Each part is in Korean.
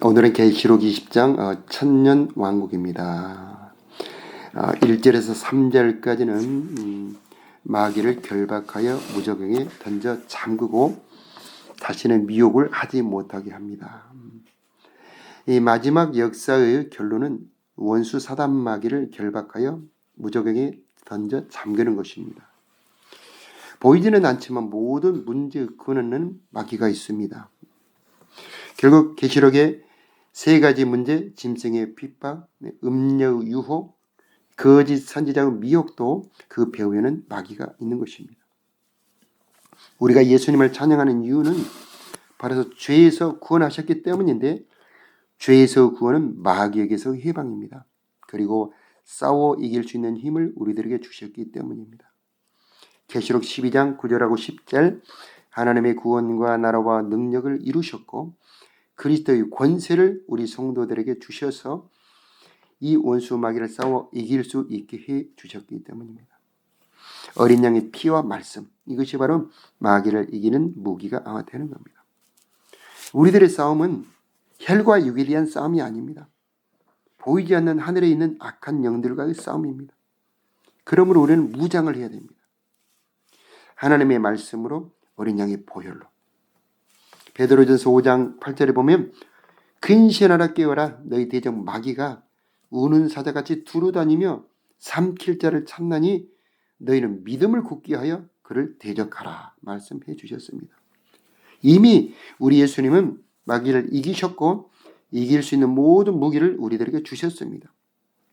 오늘은 계시록 20장 천년 왕국입니다. 1절에서 3절까지는 마귀를 결박하여 무저갱에 던져 잠그고 다시는 미혹을 하지 못하게 합니다. 이 마지막 역사의 결론은 원수 사단 마귀를 결박하여 무저갱에 던져 잠그는 것입니다. 보이지는 않지만 모든 문제의 근원은 마귀가 있습니다. 결국 계시록의 세 가지 문제, 짐승의 핍박, 음녀의 유혹, 거짓 선지자의 미혹도 그 배후에는 마귀가 있는 것입니다. 우리가 예수님을 찬양하는 이유는 바로 죄에서 구원하셨기 때문인데, 죄에서 구원은 마귀에게서 해방입니다. 그리고 싸워 이길 수 있는 힘을 우리들에게 주셨기 때문입니다. 계시록 12장 9절하고 10절, 하나님의 구원과 나라와 능력을 이루셨고 그리스도의 권세를 우리 성도들에게 주셔서 이 원수 마귀를 싸워 이길 수 있게 해 주셨기 때문입니다. 어린 양의 피와 말씀, 이것이 바로 마귀를 이기는 무기가 되는 겁니다. 우리들의 싸움은 혈과 육에 대한 싸움이 아닙니다. 보이지 않는 하늘에 있는 악한 영들과의 싸움입니다. 그러므로 우리는 무장을 해야 됩니다. 하나님의 말씀으로, 어린 양의 보혈로. 베드로전서 5장 8절에 보면 근신하라 깨어라, 너희 대적 마귀가 우는 사자같이 두루다니며 삼킬 자를 찾나니 너희는 믿음을 굳게 하여 그를 대적하라 말씀해 주셨습니다. 이미 우리 예수님은 마귀를 이기셨고 이길 수 있는 모든 무기를 우리들에게 주셨습니다.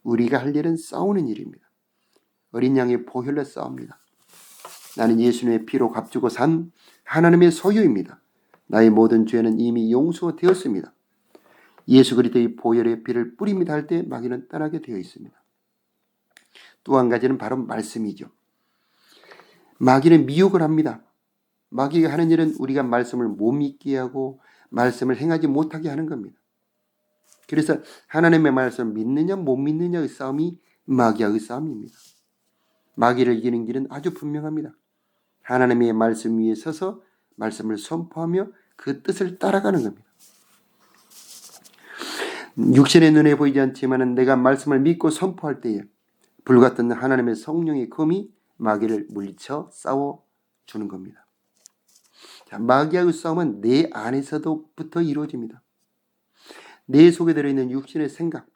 우리가 할 일은 싸우는 일입니다. 어린 양의 보혈로 싸웁니다. 나는 예수님의 피로 값주고 산 하나님의 소유입니다. 나의 모든 죄는 이미 용서되었습니다. 예수 그리스도의 보혈의 피를 뿌립니다 할 때 마귀는 떠나게 되어 있습니다. 또 한 가지는 바로 말씀이죠. 마귀는 미혹을 합니다. 마귀가 하는 일은 우리가 말씀을 못 믿게 하고 말씀을 행하지 못하게 하는 겁니다. 그래서 하나님의 말씀을 믿느냐 못 믿느냐의 싸움이 마귀와의 싸움입니다. 마귀를 이기는 길은 아주 분명합니다. 하나님의 말씀 위에 서서 말씀을 선포하며 그 뜻을 따라가는 겁니다. 육신의 눈에 보이지 않지만 내가 말씀을 믿고 선포할 때에 불같은 하나님의 성령의 검이 마귀를 물리쳐 싸워주는 겁니다. 자, 마귀와의 싸움은 내 안에서부터 이루어집니다. 내 속에 들어있는 육신의 생각,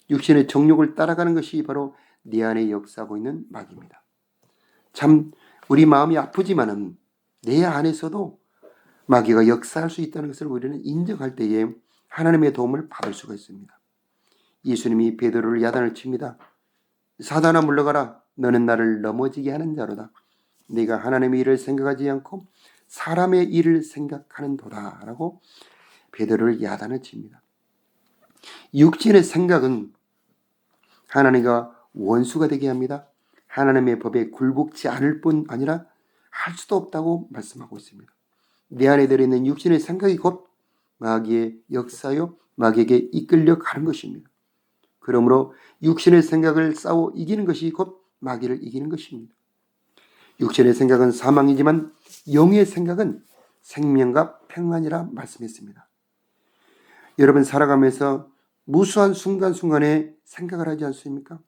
육신의 정욕을 따라가는 것이 바로 내 안에 역사하고 있는 마귀입니다. 참 우리 마음이 아프지만은 내 안에서도 마귀가 역사할 수 있다는 것을 우리는 인정할 때에 하나님의 도움을 받을 수가 있습니다. 예수님이 베드로를 야단을 칩니다. 사단아 물러가라, 너는 나를 넘어지게 하는 자로다. 네가 하나님의 일을 생각하지 않고 사람의 일을 생각하는도다 라고 베드로를 야단을 칩니다. 육신의 생각은 하나님과 원수가 되게 합니다. 하나님의 법에 굴복지 않을 뿐 아니라 할 수도 없다고 말씀하고 있습니다. 내 안에 들어있는 육신의 생각이 곧 마귀의 역사요, 마귀에게 이끌려 가는 것입니다. 그러므로 육신의 생각을 싸워 이기는 것이 곧 마귀를 이기는 것입니다. 육신의 생각은 사망이지만 영의 생각은 생명과 평안이라 말씀했습니다. 여러분 살아가면서 무수한 순간순간에 생각을 하지 않습니까?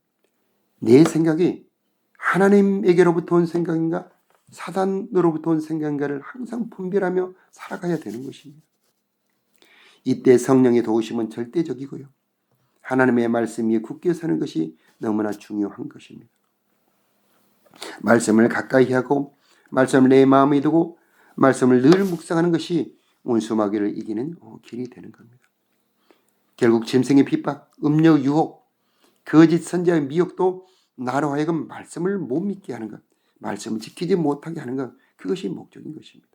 내 생각이 하나님에게로부터 온 생각인가 사단으로부터 온 생각인가를 항상 분별하며 살아가야 되는 것입니다. 이때 성령의 도우심은 절대적이고요. 하나님의 말씀 위에 굳게 사는 것이 너무나 중요한 것입니다. 말씀을 가까이 하고 말씀을 내 마음에 두고 말씀을 늘 묵상하는 것이 원수 마귀를 이기는 길이 되는 겁니다. 결국 짐승의 핍박, 음녀 유혹, 거짓 선지자의 미혹도 나로 하여금 말씀을 못 믿게 하는 것, 말씀을 지키지 못하게 하는 것, 그것이 목적인 것입니다.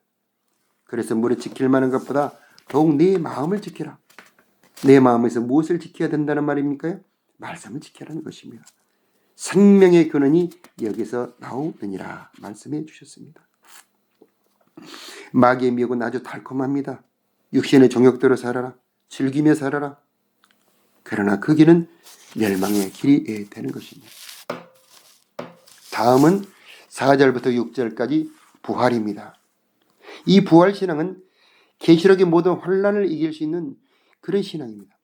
그래서 무릇 지킬 만한 것보다 더욱 내 마음을 지켜라. 내 마음에서 무엇을 지켜야 된다는 말입니까? 말씀을 지켜라는 것입니다. 생명의 근원이 여기서 나오느니라 말씀해 주셨습니다. 마귀의 미혹은 아주 달콤합니다. 육신의 정욕대로 살아라. 즐기며 살아라. 그러나 그 길은 멸망의 길이 되는 것입니다. 다음은 4절부터 6절까지 부활입니다. 이 부활신앙은 계시록의 모든 혼란을 이길 수 있는 그런 신앙입니다.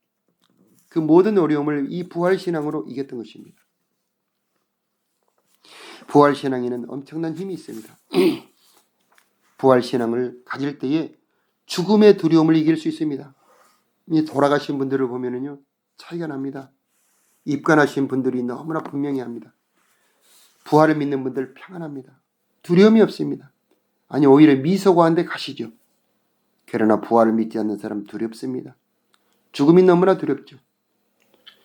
그 모든 어려움을 이 부활신앙으로 이겼던 것입니다. 부활신앙에는 엄청난 힘이 있습니다. 부활신앙을 가질 때에 죽음의 두려움을 이길 수 있습니다. 이 돌아가신 분들을 보면은요, 차이가 납니다. 입관하신 분들이 너무나 분명히 합니다. 부활을 믿는 분들 평안합니다. 두려움이 없습니다. 아니, 오히려 미소고한데 가시죠. 그러나 부활을 믿지 않는 사람 두렵습니다. 죽음이 너무나 두렵죠.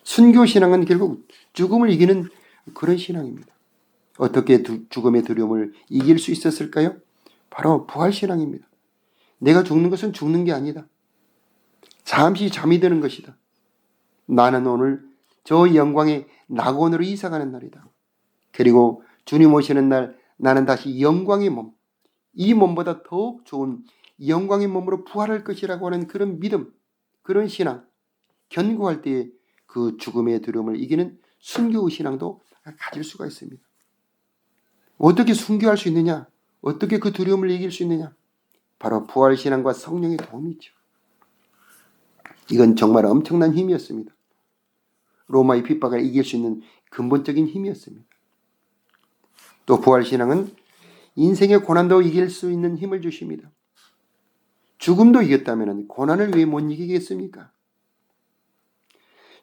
순교신앙은 결국 죽음을 이기는 그런 신앙입니다. 어떻게 죽음의 두려움을 이길 수 있었을까요? 바로 부활신앙입니다. 내가 죽는 것은 죽는 게 아니다. 잠시 잠이 드는 것이다. 나는 오늘 저 영광의 낙원으로 이사가는 날이다. 그리고 주님 오시는 날 나는 다시 영광의 몸, 이 몸보다 더욱 좋은 영광의 몸으로 부활할 것이라고 하는 그런 믿음, 그런 신앙, 견고할 때에 그 죽음의 두려움을 이기는 순교의 신앙도 가질 수가 있습니다. 어떻게 순교할 수 있느냐? 어떻게 그 두려움을 이길 수 있느냐? 바로 부활신앙과 성령의 도움이 있죠. 이건 정말 엄청난 힘이었습니다. 로마의 핍박을 이길 수 있는 근본적인 힘이었습니다. 또 부활신앙은 인생의 고난도 이길 수 있는 힘을 주십니다. 죽음도 이겼다면 고난을 왜 못 이기겠습니까?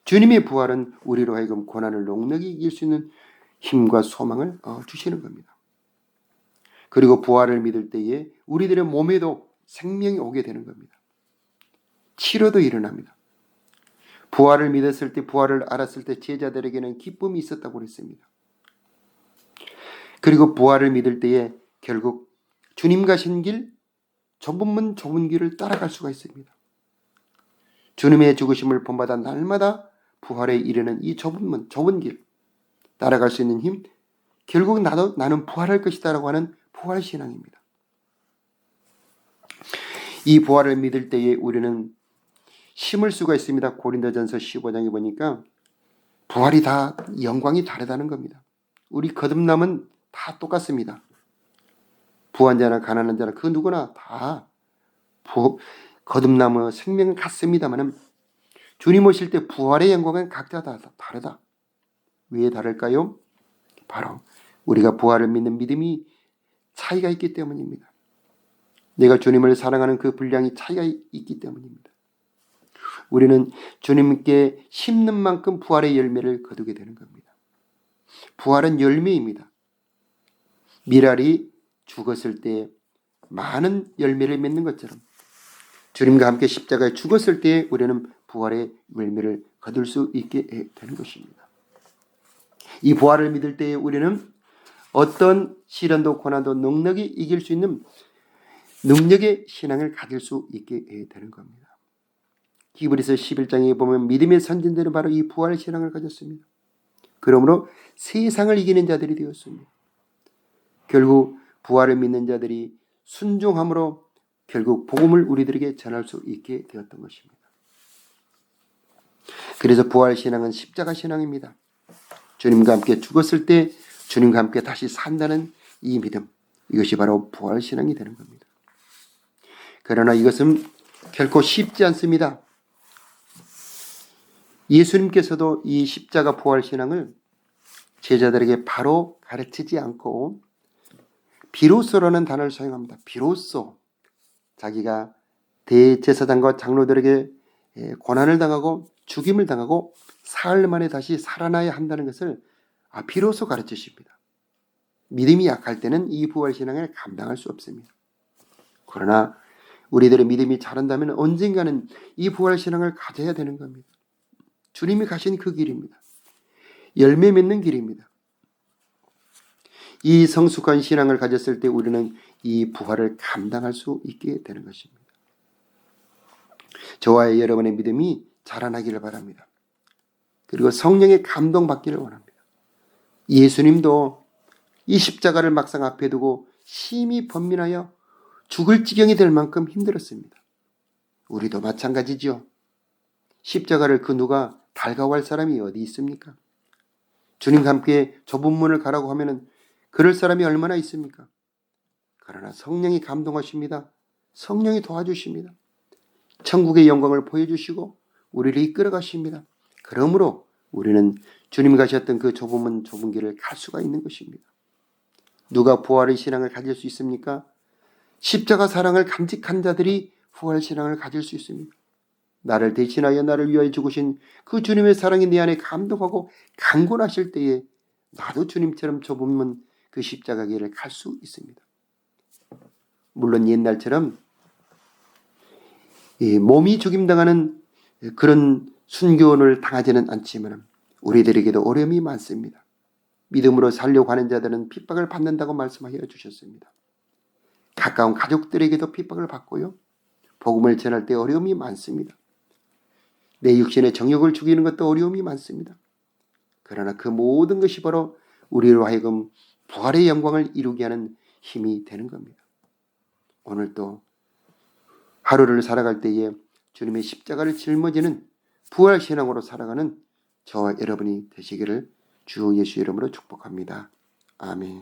주님의 부활은 우리로 하여금 고난을 넉넉히 이길 수 있는 힘과 소망을 주시는 겁니다. 그리고 부활을 믿을 때에 우리들의 몸에도 생명이 오게 되는 겁니다. 치료도 일어납니다. 부활을 믿었을 때, 부활을 알았을 때 제자들에게는 기쁨이 있었다고 그랬습니다. 그리고 부활을 믿을 때에 결국 주님 가신 길, 좁은 길을 따라갈 수가 있습니다. 주님의 죽으심을 본받아 날마다 부활에 이르는 이 좁은 길 따라갈 수 있는 힘, 결국 나는 부활할 것이다라고 하는 부활신앙입니다. 이 부활을 믿을 때에 우리는 심을 수가 있습니다. 고린도전서 15장에 보니까 부활이 다 영광이 다르다는 겁니다. 우리 거듭남은 다 똑같습니다. 부한 자나 가난한 자나 그 누구나 다 거듭남의 생명은 같습니다만 주님 오실 때 부활의 영광은 각자 다 다르다. 왜 다를까요? 바로 우리가 부활을 믿는 믿음이 차이가 있기 때문입니다. 내가 주님을 사랑하는 그 분량이 차이가 있기 때문입니다. 우리는 주님께 심는 만큼 부활의 열매를 거두게 되는 겁니다. 부활은 열매입니다. 미랄이 죽었을 때 많은 열매를 맺는 것처럼 주님과 함께 십자가에 죽었을 때 우리는 부활의 열매를 거둘 수 있게 되는 것입니다. 이 부활을 믿을 때에 우리는 어떤 시련도 고난도 넉넉히 이길 수 있는 능력의 신앙을 가질 수 있게 되는 겁니다. 히브리서 11장에 보면 믿음의 선진들은 바로 이 부활의 신앙을 가졌습니다. 그러므로 세상을 이기는 자들이 되었습니다. 결국 부활을 믿는 자들이 순종함으로 결국 복음을 우리들에게 전할 수 있게 되었던 것입니다. 그래서 부활 신앙은 십자가 신앙입니다. 주님과 함께 죽었을 때 주님과 함께 다시 산다는 이 믿음, 이것이 바로 부활 신앙이 되는 겁니다. 그러나 이것은 결코 쉽지 않습니다. 예수님께서도 이 십자가 부활 신앙을 제자들에게 바로 가르치지 않고 비로소라는 단어를 사용합니다. 비로소 자기가 대제사장과 장로들에게 고난을 당하고 죽임을 당하고 사흘 만에 다시 살아나야 한다는 것을 비로소 가르치십니다. 믿음이 약할 때는 이 부활신앙을 감당할 수 없습니다. 그러나 우리들의 믿음이 자란다면 언젠가는 이 부활신앙을 가져야 되는 겁니다. 주님이 가신 그 길입니다. 열매 맺는 길입니다. 이 성숙한 신앙을 가졌을 때 우리는 이 부활을 감당할 수 있게 되는 것입니다. 저와 여러분의 믿음이 자라나기를 바랍니다. 그리고 성령의 감동받기를 원합니다. 예수님도 이 십자가를 막상 앞에 두고 심히 번민하여 죽을 지경이 될 만큼 힘들었습니다. 우리도 마찬가지죠. 십자가를 그 누가 달가워할 사람이 어디 있습니까? 주님과 함께 좁은 문을 가라고 하면 그럴 사람이 얼마나 있습니까? 그러나 성령이 감동하십니다. 성령이 도와주십니다. 천국의 영광을 보여주시고 우리를 이끌어 가십니다. 그러므로 우리는 주님이 가셨던 그 좁은 길을 갈 수가 있는 것입니다. 누가 부활의 신앙을 가질 수 있습니까? 십자가 사랑을 간직한 자들이 부활 신앙을 가질 수 있습니다. 나를 대신하여 나를 위하여 죽으신 그 주님의 사랑이 내 안에 감동하고 강건하실 때에 나도 주님처럼 좁은 그 십자가 길을 갈 수 있습니다. 물론 옛날처럼 몸이 죽임당하는 그런 순교를 당하지는 않지만 우리들에게도 어려움이 많습니다. 믿음으로 살려고 하는 자들은 핍박을 받는다고 말씀하여 주셨습니다. 가까운 가족들에게도 핍박을 받고요. 복음을 전할 때 어려움이 많습니다. 내 육신의 정욕을 죽이는 것도 어려움이 많습니다. 그러나 그 모든 것이 바로 우리로 하여금 부활의 영광을 이루게 하는 힘이 되는 겁니다. 오늘도 하루를 살아갈 때에 주님의 십자가를 짊어지는 부활신앙으로 살아가는 저와 여러분이 되시기를 주 예수 이름으로 축복합니다. 아멘.